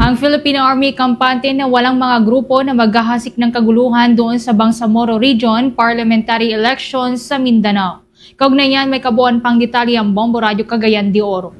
Ang Philippine Army kampante na walang mga grupo na maghahasik ng kaguluhan doon sa Bangsamoro Region Parliamentary Elections sa Mindanao. Kaugnayan may kabuuan pang detalye ang Bombo Radio Cagayan de Oro.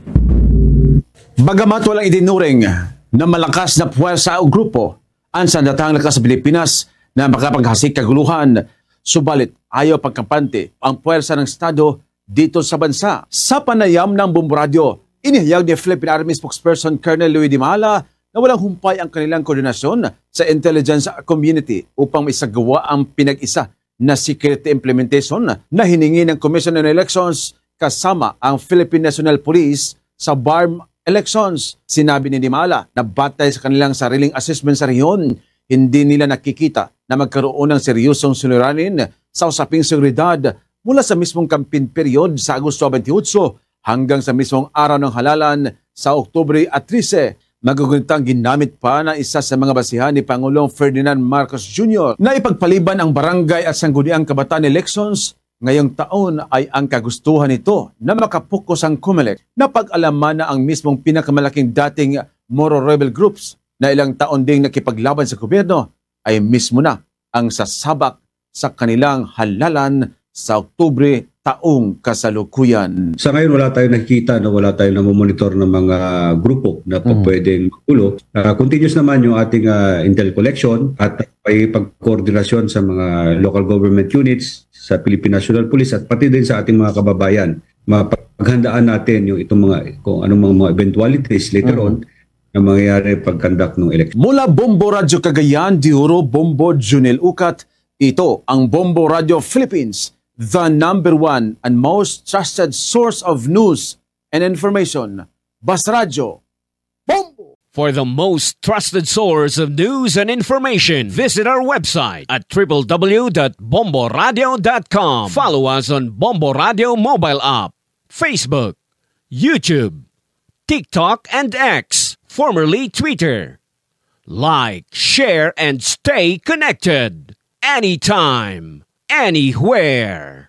Bagamat walang itinuring na malakas na puwersa o grupo ang sandatahang lakas sa Pilipinas na makapaghasik kaguluhan, subalit ayaw pagkampante ang puwersa ng Estado dito sa bansa. Sa panayam ng Bombo Radio, inihayag ni Philippine Army spokesperson Colonel Louis Dimala na walang humpay ang kanilang koordinasyon sa intelligence community upang maisagawa ang pinag-isa na security implementation na hiningi ng Commission on Elections kasama ang Philippine National Police sa BARM elections. Sinabi ni Dimala na batay sa kanilang sariling assessment sa rehiyon, hindi nila nakikita na magkaroon ng seryosong suliranin sa usaping seguridad mula sa mismong campaign period sa Agosto 28 hanggang sa mismong araw ng halalan sa Oktubre 13. Magugunitang ginamit pa na isa sa mga basihan ni Pangulong Ferdinand Marcos Jr. na ipagpaliban ang barangay at sangguniang kabataan elections ngayong taon ay ang kagustuhan nito na makapokus ang COMELEC na pag-alaman na ang mismong pinakamalaking dating Moro rebel groups na ilang taon ding nakipaglaban sa gobyerno ay mismo na ang sasabak sa kanilang halalan sa Oktubre taong kasalukuyan. Sa ngayon wala tayong nakikita na wala tayong namomonitor ng mga grupo na pwedeng magulo. Continuous naman yung ating intel collection at may pagkoordinasyon sa mga local government units, sa Philippine National Police at pati din sa ating mga kababayan. Mapaghandaan natin yung itong mga kung anong mga eventualities later on na mangyayari pag-conduct ng election. Mula Bombo Radio Cagayan de Oro, Bombo Junel Ukat, ito ang Bombo Radio Philippines, the #1 and most trusted source of news and information. Bas Radio, Bombo! For the most trusted source of news and information, visit our website at www.bomboradio.com. Follow us on Bombo Radio mobile app, Facebook, YouTube, TikTok, and X, formerly Twitter. Like, share, and stay connected. Anytime, anywhere.